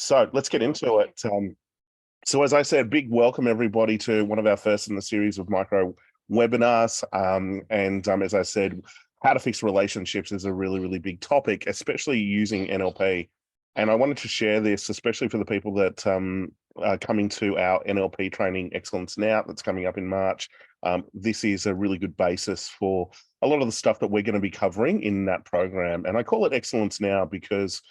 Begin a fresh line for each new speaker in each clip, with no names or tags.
So let's get into it. So as I said, big welcome everybody to one of our first in the series of micro webinars. And as I said, how to fix relationships is a really, really big topic, especially using NLP. And I wanted to share this, especially for the people that are coming to our NLP training Excellence Now that's coming up in March. This is a really good basis for a lot of the stuff that we're going to be covering in that program. And I call it Excellence Now because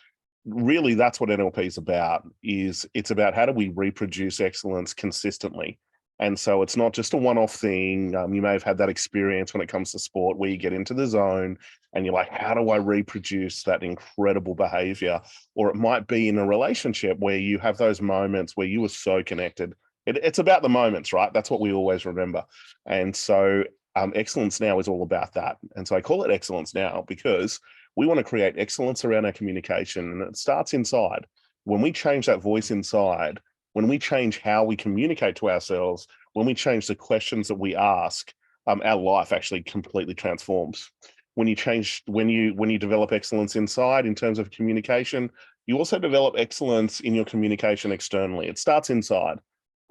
really that's what NLP is about. It's about how do we reproduce excellence consistently. And so it's not just a one-off thing. You may have had that experience when it comes to sport where you get into the zone and you're like, how do I reproduce that incredible behavior? Or it might be in a relationship where you have those moments where you were so connected. It's about the moments, right? That's what we always remember. And so Excellence Now is all about that. And so I call it Excellence Now because we want to create excellence around our communication, and it starts inside. When we change that voice inside, when we change how we communicate to ourselves, when we change the questions that we ask, our life actually completely transforms. When you develop excellence inside in terms of communication, you also develop excellence in your communication externally. It starts inside.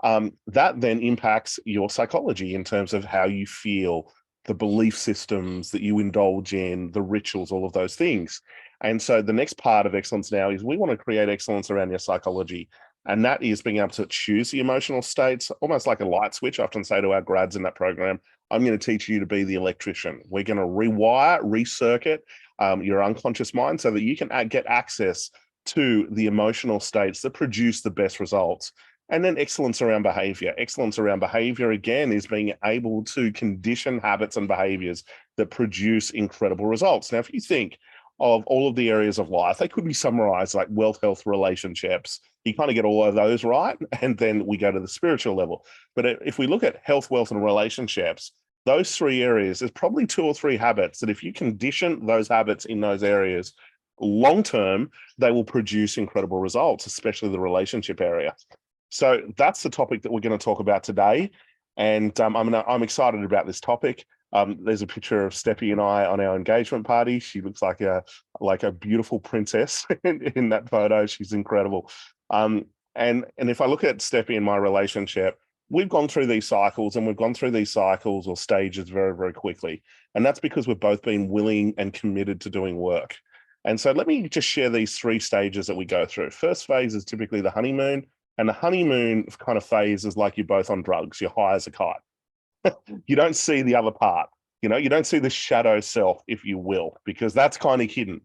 That then impacts your psychology in terms of how you feel, the belief systems that you indulge in, the rituals, all of those things. And so the next part of Excellence Now is we want to create excellence around your psychology. And that is being able to choose the emotional states, almost like a light switch. I often say to our grads in that program, I'm going to teach you to be the electrician. We're going to rewire, recircuit your unconscious mind so that you can get access to the emotional states that produce the best results. And then excellence around behavior. Excellence around behavior, again, is being able to condition habits and behaviors that produce incredible results. Now, if you think of all of the areas of life, they could be summarized like wealth, health, relationships. You kind of get all of those right, and then we go to the spiritual level. But if we look at health, wealth, and relationships, those three areas, there's probably 2 or 3 habits that if you condition those habits in those areas, long term, they will produce incredible results, especially the relationship area. So that's the topic that we're going to talk about today. And I'm excited about this topic. There's a picture of Steppy and I on our engagement party. She looks like a beautiful princess in that photo. She's incredible. And if I look at Steppy and my relationship, we've gone through these cycles or stages very, very quickly. And that's because we've both been willing and committed to doing work. And so let me just share these 3 stages that we go through. First phase is typically the honeymoon. And the honeymoon kind of phase is like you're both on drugs. You're high as a kite. You don't see the other part. You don't see the shadow self, if you will, because that's kind of hidden.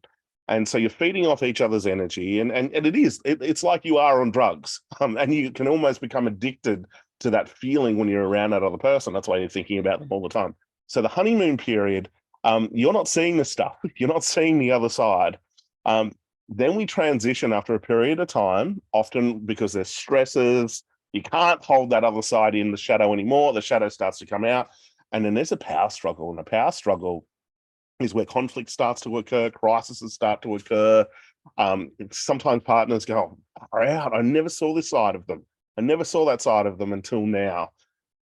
And so you're feeding off each other's energy. And it's like you are on drugs. And you can almost become addicted to that feeling when you're around that other person. That's why you're thinking about them all the time. So the honeymoon period, you're not seeing the stuff. You're not seeing the other side. Then we transition after a period of time, often because there's stresses. You can't hold that other side in the shadow anymore. The shadow starts to come out. And then there's a power struggle. And a power struggle is where conflict starts to occur, crises start to occur. Sometimes partners go, far out, I never saw this side of them. I never saw that side of them until now.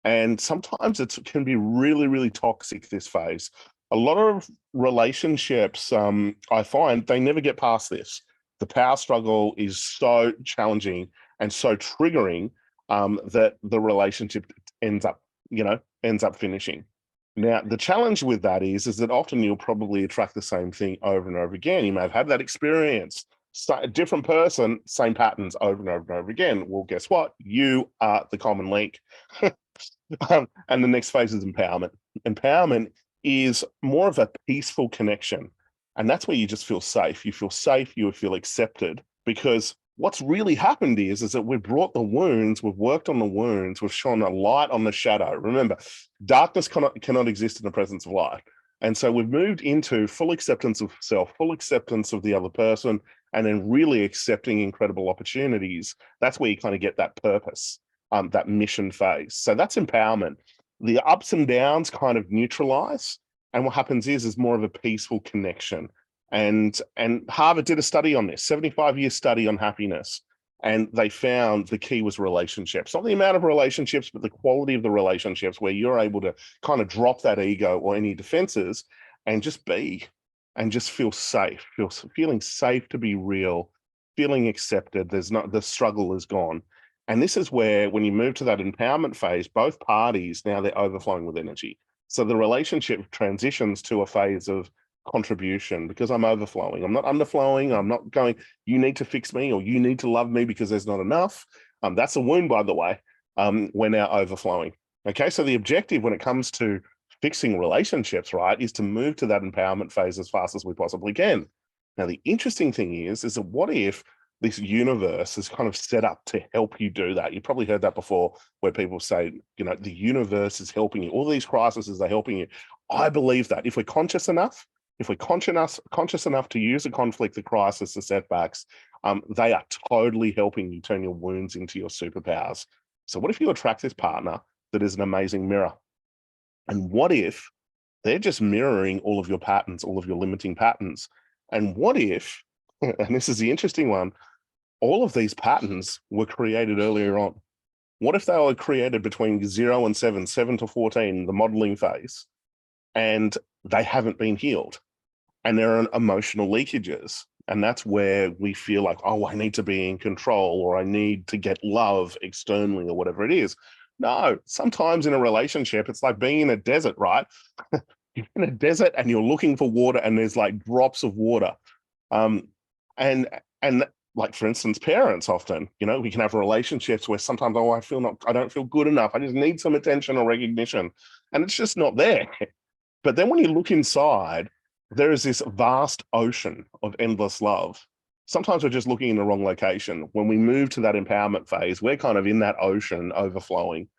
And sometimes it can be really, really toxic, this phase. A lot of relationships, I find they never get past this. The power struggle is so challenging and so triggering that the relationship ends up finishing. Now, the challenge with that is that often you'll probably attract the same thing over and over again. You may have had that experience. So a different person, same patterns over and over and over again. Well, guess what? You are the common link. And the next phase is empowerment. Empowerment is more of a peaceful connection. And that's where you just feel safe. You feel safe, you feel accepted, because what's really happened is that we've brought the wounds, we've worked on the wounds, we've shone a light on the shadow. Remember, darkness cannot exist in the presence of light. And so we've moved into full acceptance of self, full acceptance of the other person, and then really accepting incredible opportunities. That's where you kind of get that purpose, that mission phase. So that's empowerment. The ups and downs kind of neutralize. And what happens is more of a peaceful connection. And Harvard did a study on this, 75-year study on happiness. And they found the key was relationships, not the amount of relationships, but the quality of the relationships, where you're able to kind of drop that ego or any defenses and just be and just feel safe, feeling safe to be real, feeling accepted. There's not, the struggle is gone. And this is where, when you move to that empowerment phase, both parties, now they're overflowing with energy. So the relationship transitions to a phase of contribution, because I'm overflowing. I'm not underflowing. I'm not going, you need to fix me or you need to love me because there's not enough. That's a wound, by the way. We're now overflowing. Okay, so the objective when it comes to fixing relationships, right, is to move to that empowerment phase as fast as we possibly can. Now, the interesting thing is that what if this universe is kind of set up to help you do that? You've probably heard that before, where people say, you know, the universe is helping you. All these crises are helping you. I believe that if we're conscious enough, if we're conscious enough to use the conflict, the crisis, the setbacks, they are totally helping you turn your wounds into your superpowers. So what if you attract this partner that is an amazing mirror? And what if they're just mirroring all of your patterns, all of your limiting patterns? And what if, and this is the interesting one, all of these patterns were created earlier on? What if they were created between 0 and 7, 7 to 14, the modeling phase, and they haven't been healed? And there are emotional leakages. And that's where we feel like, oh, I need to be in control, or I need to get love externally, or whatever it is. No, sometimes in a relationship, it's like being in a desert, right? You're in a desert and you're looking for water, and there's like drops of water. And like, for instance, parents often, you know, we can have relationships where sometimes, oh, I don't feel good enough. I just need some attention or recognition. And it's just not there. But then when you look inside, there is this vast ocean of endless love. Sometimes we're just looking in the wrong location. When we move to that empowerment phase, we're kind of in that ocean overflowing.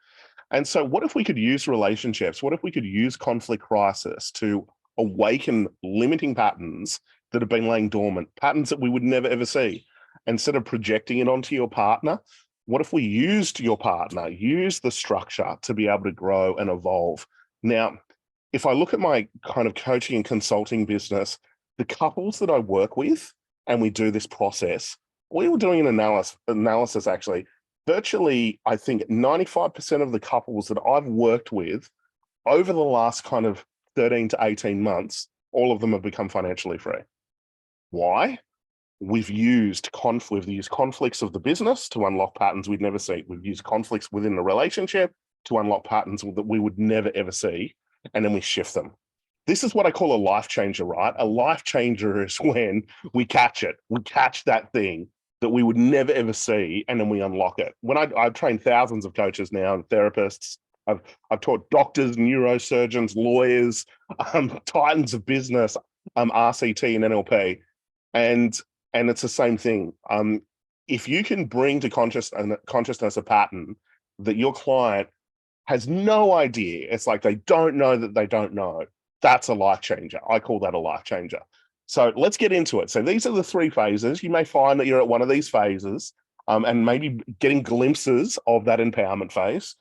And so what if we could use relationships? What if we could use conflict crisis to awaken limiting patterns that have been laying dormant, patterns that we would never, ever see? Instead of projecting it onto your partner, what if we used your partner, use the structure to be able to grow and evolve? Now, if I look at my kind of coaching and consulting business, the couples that I work with, and we do this process, we were doing an analysis actually. Virtually, I think 95% of the couples that I've worked with over the last kind of 13 to 18 months, all of them have become financially free. Why? We've used conflicts of the business to unlock patterns we'd never see. We've used conflicts within the relationship to unlock patterns that we would never, ever see. And then we shift them. This is what I call a life changer, right? A life changer is when we catch it. We catch that thing that we would never, ever see, and then we unlock it. When I've trained thousands of coaches now and therapists, I've taught doctors, neurosurgeons, lawyers, titans of business, RCT and NLP. And it's the same thing. If you can bring to consciousness a pattern that your client has no idea, it's like they don't know that they don't know, that's a life changer. I call that a life changer. So let's get into it. So these are the 3 phases. You may find that you're at one of these phases, and maybe getting glimpses of that empowerment phase.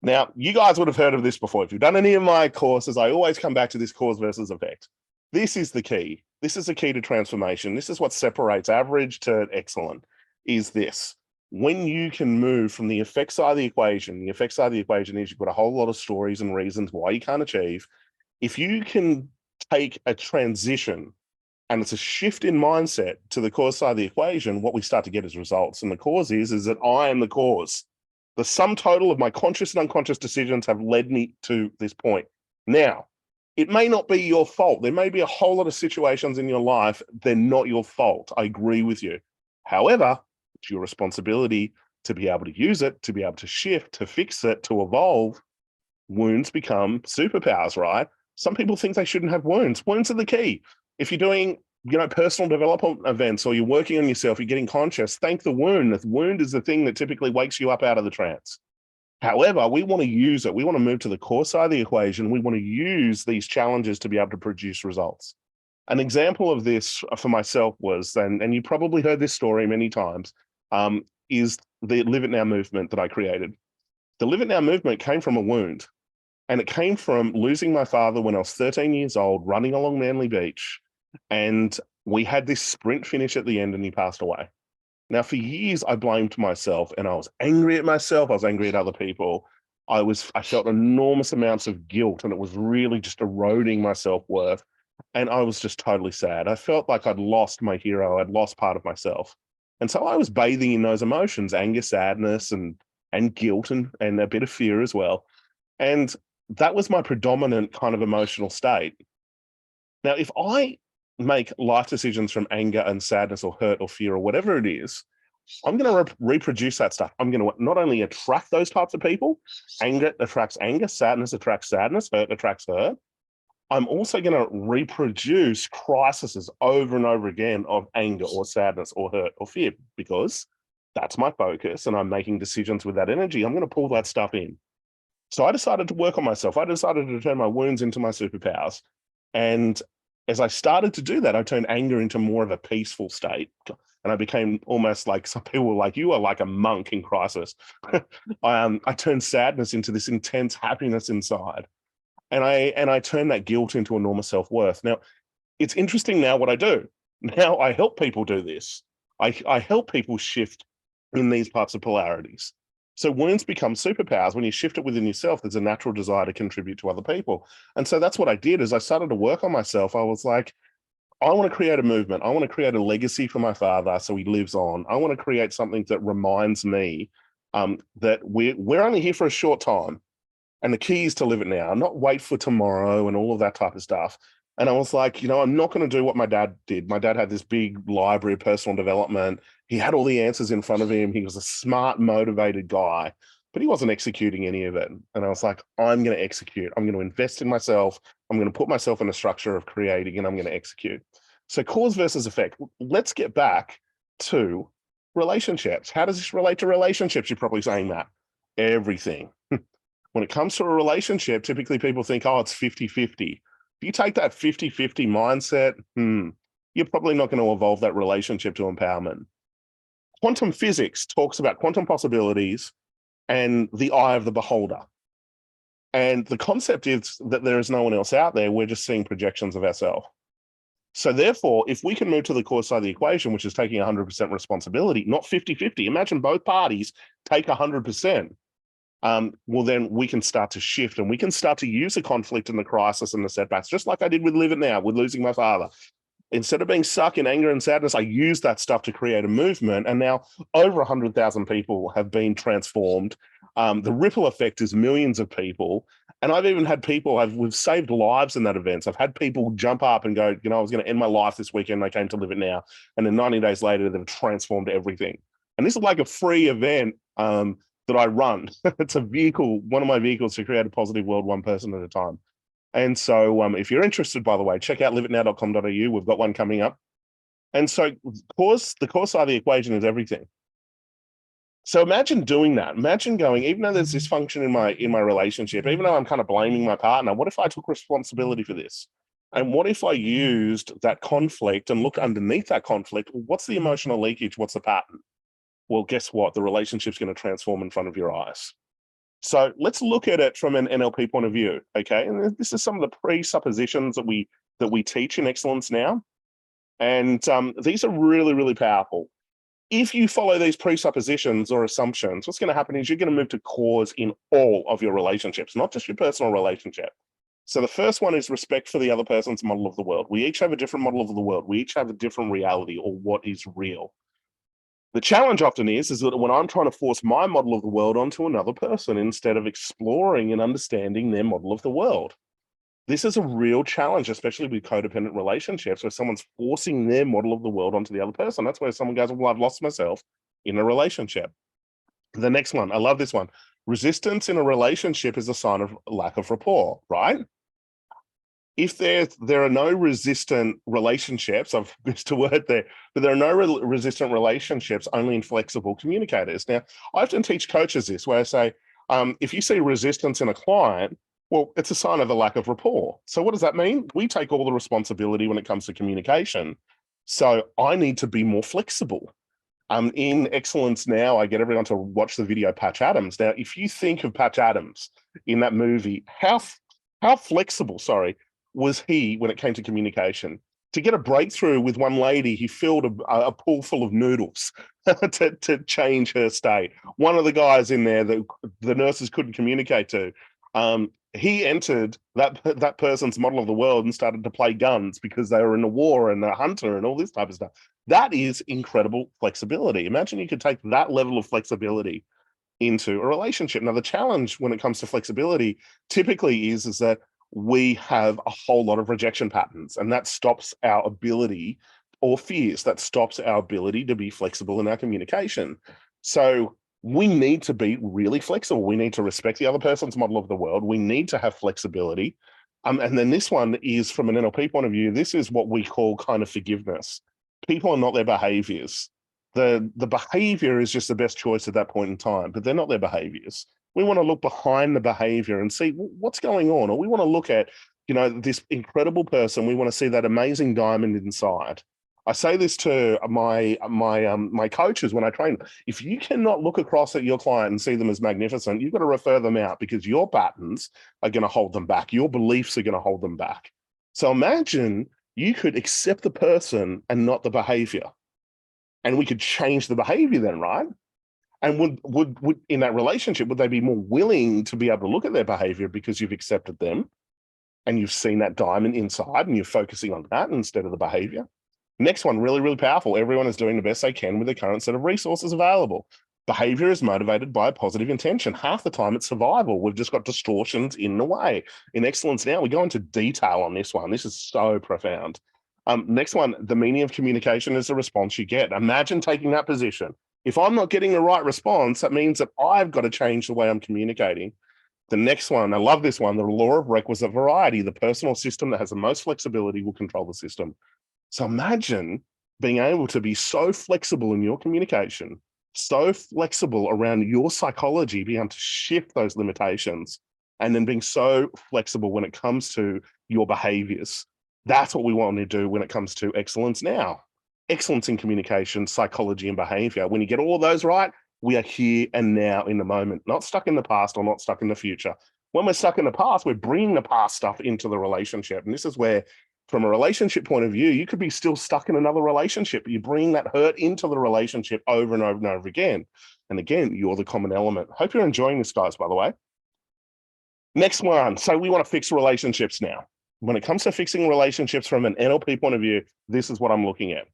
Now, you guys would have heard of this before. If you've done any of my courses, I always come back to this cause versus effect. This is the key. This is the key to transformation. This is what separates average to excellent, is this. When you can move from the effect side of the equation is you've got a whole lot of stories and reasons why you can't achieve. If you can take a transition and it's a shift in mindset to the cause side of the equation, what we start to get is results. And the cause is that I am the cause. The sum total of my conscious and unconscious decisions have led me to this point. Now, it may not be your fault. There may be a whole lot of situations in your life, they're not your fault. I agree with you. However, it's your responsibility to be able to use it, to be able to shift, to fix it, to evolve. Wounds become superpowers, right? Some people think they shouldn't have wounds. Wounds are the key. If you're doing, personal development events, or you're working on yourself, you're getting conscious, thank the wound. The wound is the thing that typically wakes you up out of the trance. However, we want to use it. We want to move to the core side of the equation. We want to use these challenges to be able to produce results. An example of this for myself was, and you probably heard this story many times, is the Live It Now movement that I created. The Live It Now movement came from a wound, and it came from losing my father when I was 13 years old, running along Manly Beach, and we had this sprint finish at the end and he passed away. Now, for years, I blamed myself and I was angry at myself. I was angry at other people. I felt enormous amounts of guilt, and it was really just eroding my self-worth. And I was just totally sad. I felt like I'd lost my hero. I'd lost part of myself. And so I was bathing in those emotions, anger, sadness, and guilt, and a bit of fear as well. And that was my predominant kind of emotional state. Now, if I make life decisions from anger and sadness or hurt or fear or whatever it is, I'm going to reproduce that stuff. I'm going to not only attract those types of people, anger attracts anger, sadness attracts sadness, hurt attracts hurt. I'm also going to reproduce crises over and over again of anger or sadness or hurt or fear, because that's my focus and I'm making decisions with that energy. I'm going to pull that stuff in. So I decided to work on myself. I decided to turn my wounds into my superpowers. And as I started to do that, I turned anger into more of a peaceful state. And I became almost like, some people were like, you are like a monk in crisis. I turned sadness into this intense happiness inside. And I turned that guilt into enormous self-worth. Now, it's interesting now what I do. Now I help people do this. I help people shift in these types of polarities. So wounds become superpowers. When you shift it within yourself, there's a natural desire to contribute to other people. And so that's what I did. As I started to work on myself, I was like, I want to create a movement. I want to create a legacy for my father so he lives on. I want to create something that reminds me that we're only here for a short time. And the key is to live it now, not wait for tomorrow and all of that type of stuff. And I was like, I'm not going to do what my dad did. My dad had this big library of personal development. He had all the answers in front of him. He was a smart, motivated guy, but he wasn't executing any of it. And I was like, I'm going to execute. I'm going to invest in myself. I'm going to put myself in a structure of creating, and I'm going to execute. So cause versus effect. Let's get back to relationships. How does this relate to relationships? You're probably saying that. Everything. When it comes to a relationship, typically people think, oh, it's 50-50. If you take that 50-50 mindset, you're probably not going to evolve that relationship to empowerment. Quantum physics talks about quantum possibilities and the eye of the beholder. And the concept is that there is no one else out there. We're just seeing projections of ourselves. So therefore, if we can move to the core side of the equation, which is taking 100% responsibility, not 50-50, imagine both parties take 100%. Well, then we can start to shift, and we can start to use the conflict and the crisis and the setbacks, just like I did with Live It Now, with losing my father. Instead of being stuck in anger and sadness, I used that stuff to create a movement. And now over 100,000 people have been transformed. The ripple effect is millions of people. And I've even had people, we've saved lives in that event. So I've had people jump up and go, I was going to end my life this weekend. I came to Live It Now. And then 90 days later, they've transformed everything. And this is like a free event that I run. It's a vehicle, one of my vehicles to create a positive world, one person at a time. And so if you're interested, by the way, check out liveitnow.com.au. We've got one coming up. And so the core side of the equation is everything. So imagine doing that. Imagine going, even though there's dysfunction in my relationship, even though I'm kind of blaming my partner, what if I took responsibility for this? And what if I used that conflict and looked underneath that conflict? What's the emotional leakage? What's the pattern? Well, guess what? The relationship's going to transform in front of your eyes. So let's look at it from an NLP point of view, okay? And this is some of the presuppositions that we teach in Excellence Now. And these are really, really powerful. If you follow these presuppositions or assumptions, what's going to happen is you're going to move to cause in all of your relationships, not just your personal relationship. So the first one is respect for the other person's model of the world. We each have a different model of the world. We each have a different reality, or what is real. The challenge often is that when I'm trying to force my model of the world onto another person instead of exploring and understanding their model of the world. This is a real challenge, especially with codependent relationships, where someone's forcing their model of the world onto the other person. That's where someone goes, well, I've lost myself in a relationship. The next one, I love this one. Resistance in a relationship is a sign of lack of rapport, right? If there are no resistant relationships, I've missed a word there, but there are no resistant relationships, only inflexible communicators. Now, I often teach coaches this, where I say, if you see resistance in a client, well, it's a sign of a lack of rapport. So what does that mean? We take all the responsibility when it comes to communication. So I need to be more flexible. In Excellence Now, I get everyone to watch the video Patch Adams. Now, if you think of Patch Adams in that movie, how flexible, was he when it came to communication? To get a breakthrough with one lady, he filled a pool full of noodles to change her state. One of the guys in there that the nurses couldn't communicate to, He entered that person's model of the world and started to play guns because they were in a war and a hunter and all this type of stuff. That is incredible flexibility. Imagine you could take that level of flexibility into a relationship. Now, the challenge when it comes to flexibility typically is that we have a whole lot of rejection patterns, and that stops our ability, or fears that stops our ability to be flexible in our communication. So we need to be really flexible. We need to respect the other person's model of the world. We need to have flexibility. And then this one is from an NLP point of view, this is what we call kind of forgiveness. People are not their behaviors. The behavior is just the best choice at that point in time, but they're not their behaviors. We want to look behind the behavior and see what's going on, or we want to look at, this incredible person. We want to see that amazing diamond inside. I say this to my coaches when I train. If you cannot look across at your client and see them as magnificent, you've got to refer them out, because your patterns are going to hold them back. Your beliefs are going to hold them back. So imagine you could accept the person and not the behavior, and we could change the behavior then, right? And would in that relationship, would they be more willing to be able to look at their behavior because you've accepted them and you've seen that diamond inside and you're focusing on that instead of the behavior? Next one, really, really powerful. Everyone is doing the best they can with the current set of resources available. Behavior is motivated by a positive intention. Half the time it's survival. We've just got distortions in the way. In Excellence Now, we go into detail on this one. This is so profound. Next one, the meaning of communication is the response you get. Imagine taking that position. If I'm not getting the right response, that means that I've got to change the way I'm communicating. The next one, I love this one, the law of requisite variety. The personal system that has the most flexibility will control the system. So imagine being able to be so flexible in your communication, so flexible around your psychology, being able to shift those limitations, and then being so flexible when it comes to your behaviors. That's what we want to do when it comes to Excellence Now. Excellence in communication, psychology, and behavior. When you get all of those right, we are here and now in the moment, not stuck in the past or not stuck in the future. When we're stuck in the past, we're bringing the past stuff into the relationship. And this is where, from a relationship point of view, you could be still stuck in another relationship, but you bring that hurt into the relationship over and over and over again. And again, you're the common element. Hope you're enjoying this, guys, by the way. Next one. So we want to fix relationships now. When it comes to fixing relationships from an NLP point of view, this is what I'm looking at.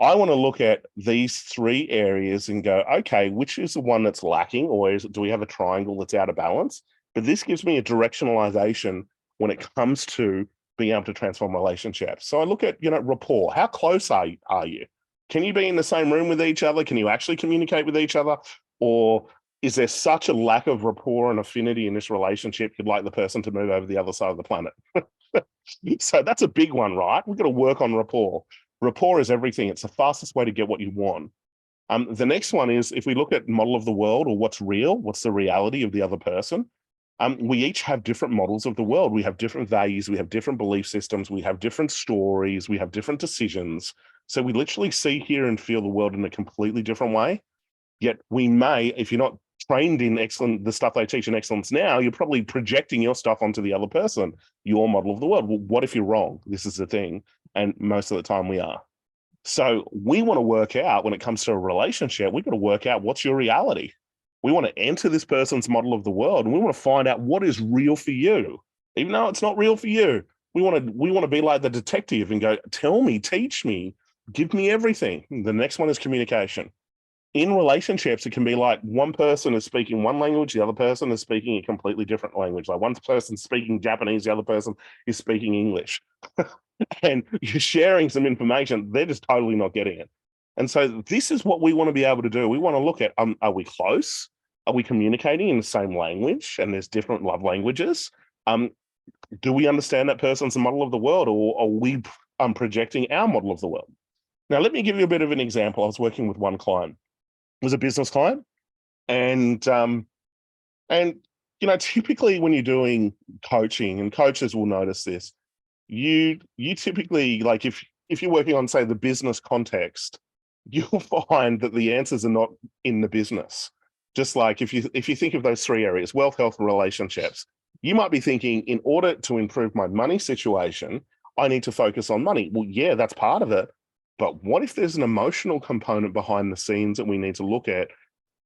I want to look at these three areas and go, okay, which is the one that's lacking, or do we have a triangle that's out of balance? But this gives me a directionalization when it comes to being able to transform relationships. So I look at, rapport. How close are you? Can you be in the same room with each other? Can you actually communicate with each other? Or is there such a lack of rapport and affinity in this relationship, you'd like the person to move over the other side of the planet? So that's a big one, right? We've got to work on rapport. Rapport is everything. It's the fastest way to get what you want. The next one is, if we look at model of the world, or what's real, what's the reality of the other person? We each have different models of the world. We have different values. We have different belief systems. We have different stories. We have different decisions. So we literally see, hear, and feel the world in a completely different way. Yet we may, if you're not trained in the stuff they teach in Excellence Now, you're probably projecting your stuff onto the other person, your model of the world. Well, what if you're wrong? This is the thing. And most of the time we are. So we want to work out, when it comes to a relationship, we've got to work out what's your reality. We want to enter this person's model of the world, and we want to find out what is real for you, even though it's not real for you. We want to be like the detective and go, tell me, teach me, give me everything. The next one is communication. In relationships, it can be like one person is speaking one language, the other person is speaking a completely different language. Like one person speaking Japanese, the other person is speaking English. And you're sharing some information, they're just totally not getting it. And so this is what we want to be able to do. We want to look at, are we close? Are we communicating in the same language? And there's different love languages. Do we understand that person's model of the world, or are we projecting our model of the world? Now, let me give you a bit of an example. I was working with one client. It was a business client. And typically when you're doing coaching, and coaches will notice this, you typically, like if you're working on, say, the business context, you'll find that the answers are not in the business. Just like if you think of those three areas, wealth, health, and relationships, you might be thinking, in order to improve my money situation, I need to focus on money. Well, yeah, that's part of it. But what if there's an emotional component behind the scenes that we need to look at?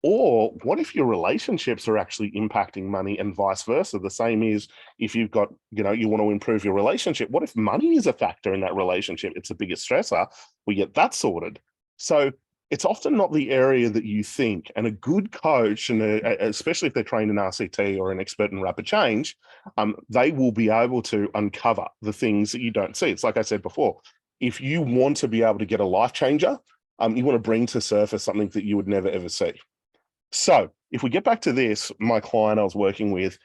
Or what if your relationships are actually impacting money and vice versa? The same is if you've got, you want to improve your relationship. What if money is a factor in that relationship? It's the biggest stressor. We get that sorted. So it's often not the area that you think. And a good coach, and especially if they're trained in RCT or an expert in rapid change, they will be able to uncover the things that you don't see. It's like I said before, if you want to be able to get a life changer, you want to bring to surface something that you would never, ever see. So if we get back to this, my client I was working with,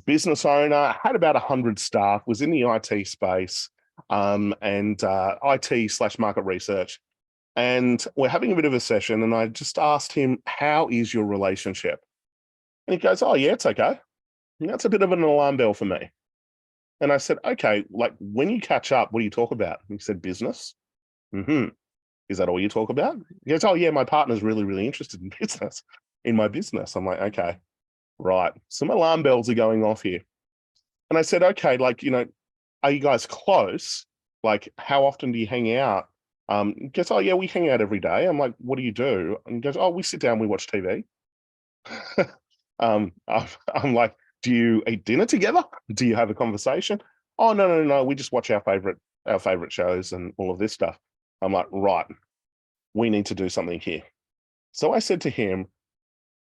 business owner, had about 100 staff, was in the IT space, and IT/market research. And we're having a bit of a session, and I just asked him, how is your relationship? And he goes, oh, yeah, it's okay. And that's a bit of an alarm bell for me. And I said, okay, like when you catch up, what do you talk about? And he said, business. Mm-hmm. Is that all you talk about? He goes, oh, yeah, my partner's really, really interested in my business. I'm like, okay, right. Some alarm bells are going off here. And I said, okay, like, are you guys close? Like, how often do you hang out? He goes, oh, yeah, we hang out every day. I'm like, what do you do? And he goes, oh, we sit down, we watch TV. I'm like, do you eat dinner together? Do you have a conversation? Oh, no. We just watch our favorite shows and all of this stuff. I'm like, right, we need to do something here. So I said to him,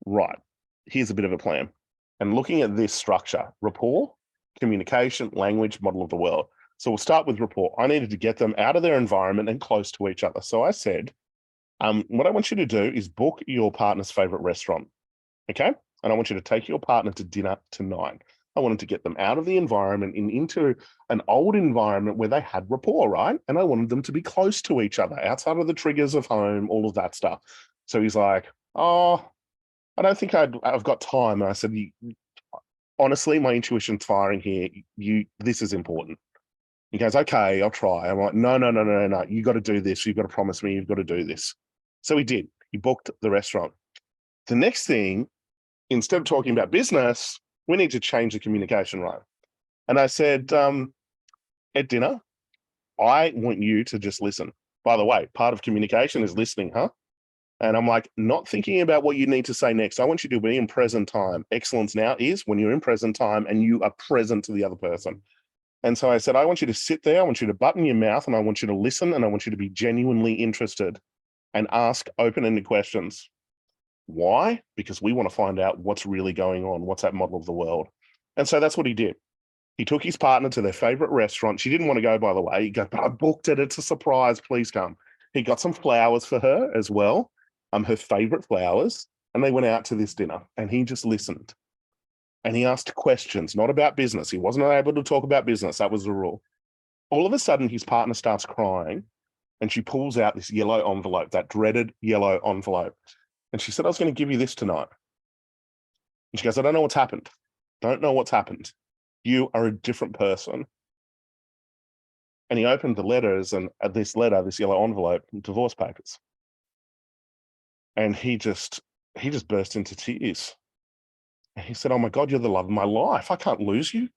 right, here's a bit of a plan. And looking at this structure, rapport, communication, language, model of the world. So we'll start with rapport. I needed to get them out of their environment and close to each other. So I said, what I want you to do is book your partner's favorite restaurant. Okay. And I want you to take your partner to dinner tonight. I wanted to get them out of the environment and into an old environment where they had rapport, right? And I wanted them to be close to each other, outside of the triggers of home, all of that stuff. So he's like, oh, I don't think I've got time. And I said, honestly, my intuition's firing here. This is important. He goes, okay, I'll try. I'm like, no. You got to do this. You've got to promise me you've got to do this. So he did. He booked the restaurant. The next thing, instead of talking about business, we need to change the communication, right? And I said, at dinner, I want you to just listen. By the way, part of communication is listening, huh? And I'm like, not thinking about what you need to say next. I want you to be in present time. Excellence now is when you're in present time and you are present to the other person. And so I said, I want you to sit there. I want you to button your mouth and I want you to listen and I want you to be genuinely interested and ask open-ended questions. Why? Because we want to find out what's really going on. What's that model of the world? And so that's what he did. He took his partner to their favorite restaurant. She didn't want to go, by the way. He goes, but I booked it. It's a surprise. Please come. He got some flowers for her as well, her favorite flowers. And they went out to this dinner and he just listened. And he asked questions, not about business. He wasn't able to talk about business. That was the rule. All of a sudden, his partner starts crying and she pulls out this yellow envelope, that dreaded yellow envelope. And she said, I was going to give you this tonight. And she goes, I don't know what's happened. Don't know what's happened. You are a different person. And he opened the letters and this yellow envelope, divorce papers. And he just burst into tears. And he said, oh my God, you're the love of my life. I can't lose you.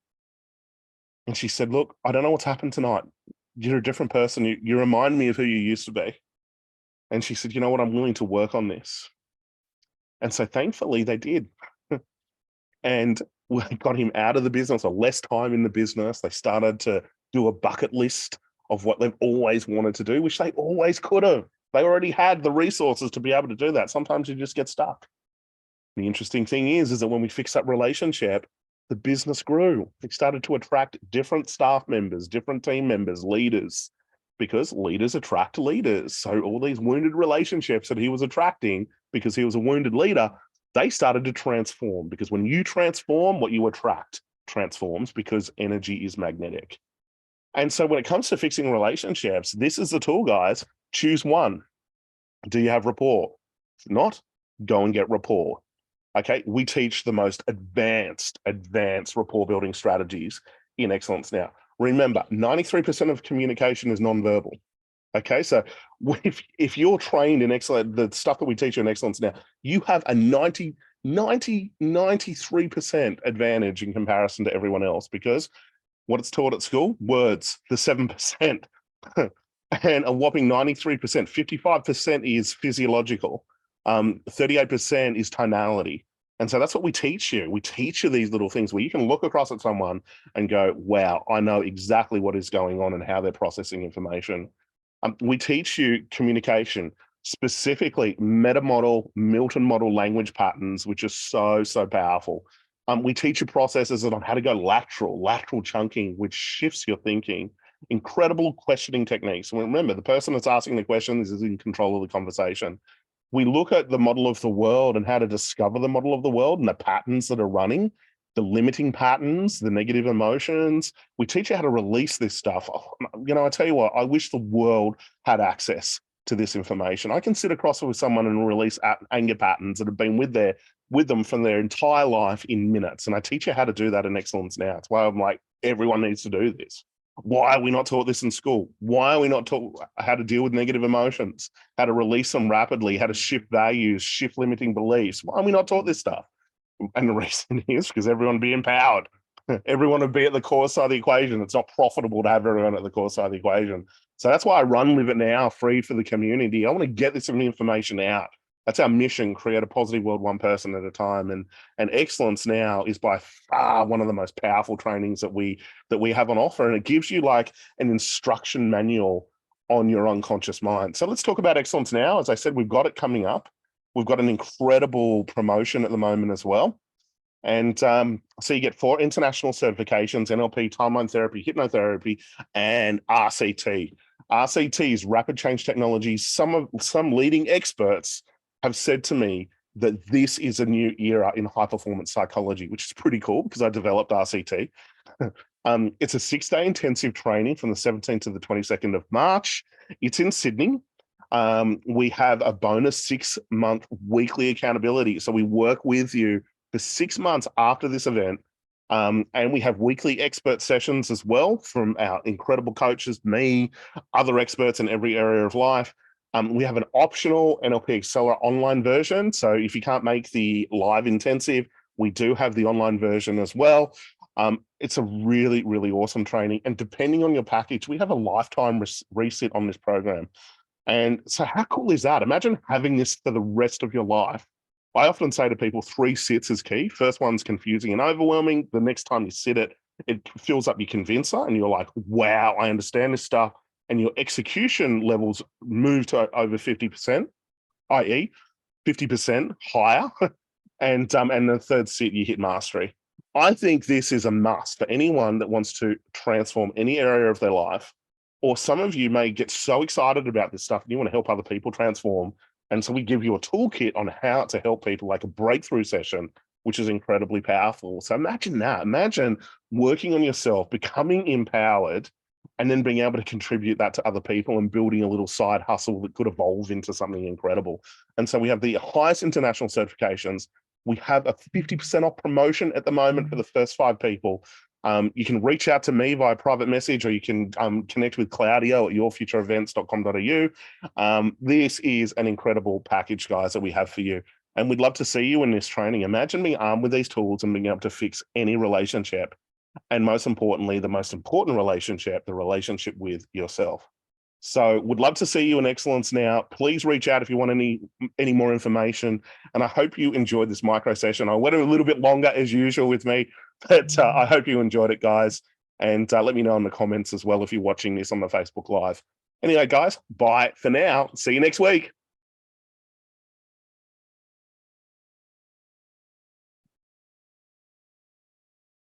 And she said, look, I don't know what's happened tonight. You're a different person. You remind me of who you used to be. And she said, you know what? I'm willing to work on this. And so thankfully they did. And we got him out of the business, or less time in the business. They started to do a bucket list of what they've always wanted to do, which they always could have. They already had the resources to be able to do that. Sometimes you just get stuck. The interesting thing is that when we fixed that relationship, the business grew. It started to attract different staff members, different team members, leaders, because leaders attract leaders. So all these wounded relationships that he was attracting because he was a wounded leader, they started to transform, because when you transform, what you attract transforms, because energy is magnetic. And so when it comes to fixing relationships, this is the tool, guys. Choose one. Do you have rapport? If not, go and get rapport. Okay, we teach the most advanced rapport building strategies in Excellence Now. Remember, 93% of communication is nonverbal. Okay, so if you're trained in Excellence, the stuff that we teach you in Excellence Now, you have a 93% advantage in comparison to everyone else, because what it's taught at school, words, the 7%, and a whopping 93%, 55% is physiological. 38% is tonality. And so that's what we teach you. We teach you these little things where you can look across at someone and go, wow, I know exactly what is going on and how they're processing information. We teach you communication, specifically meta model, Milton model language patterns, which are so, so powerful. We teach you processes on how to go lateral chunking, which shifts your thinking. Incredible questioning techniques. Remember, the person that's asking the questions is in control of the conversation. We look at the model of the world and how to discover the model of the world and the patterns that are running, the limiting patterns, the negative emotions. We teach you how to release this stuff. I tell you what, I wish the world had access to this information. I can sit across with someone and release anger patterns that have been with them from their entire life in minutes. And I teach you how to do that in Excellence Now. It's why I'm like, everyone needs to do this. Why are we not taught this in school? Why are we not taught how to deal with negative emotions, how to release them rapidly, how to shift values, shift limiting beliefs? Why are we not taught this stuff? And the reason is because everyone would be empowered. Everyone would be at the core side of the equation. It's not profitable to have everyone at the core side of the equation. So that's why I run Live It Now, free for the community. I want to get this information out. That's our mission, create a positive world one person at a time. And Excellence Now is by far one of the most powerful trainings that we have on offer. And it gives you like an instruction manual on your unconscious mind. So let's talk about Excellence Now. As I said, we've got it coming up. We've got an incredible promotion at the moment as well. And so you get 4 international certifications: NLP, timeline therapy, hypnotherapy, and RCT. RCT is rapid change technology. Some leading experts have said to me that this is a new era in high performance psychology, which is pretty cool because I developed RCT. It's a 6-day intensive training from the 17th to the 22nd of March. It's in Sydney. We have a bonus 6-month weekly accountability. So we work with you for 6 months after this event. And we have weekly expert sessions as well from our incredible coaches, me, other experts in every area of life. We have an optional NLP Accelerator online version. So if you can't make the live intensive, we do have the online version as well. It's a really, really awesome training. And depending on your package, we have a lifetime resit on this program. And so how cool is that? Imagine having this for the rest of your life. I often say to people, 3 sits is key. First one's confusing and overwhelming. The next time you sit it fills up your convincer and you're like, wow, I understand this stuff. And your execution levels move to over 50%, i.e. 50% higher. And the third sit, you hit mastery. I think this is a must for anyone that wants to transform any area of their life. Or some of you may get so excited about this stuff and you want to help other people transform. And so we give you a toolkit on how to help people, like a breakthrough session, which is incredibly powerful. So imagine that. Imagine working on yourself, becoming empowered, and then being able to contribute that to other people and building a little side hustle that could evolve into something incredible. And so we have the highest international certifications. We have a 50% off promotion at the moment for the first 5 people. You can reach out to me via private message, or you can connect with Claudio at yourfutureevents.com.au. This is an incredible package, guys, that we have for you. And we'd love to see you in this training. Imagine being armed with these tools and being able to fix any relationship. And most importantly, the most important relationship, the relationship with yourself. So would love to see you in Excellence Now. Please reach out if you want any more information. And I hope you enjoyed this micro session. I went a little bit longer as usual with me, but I hope you enjoyed it, guys. And let me know in the comments as well if you're watching this on the Facebook Live. Anyway, guys, bye for now. See you next week.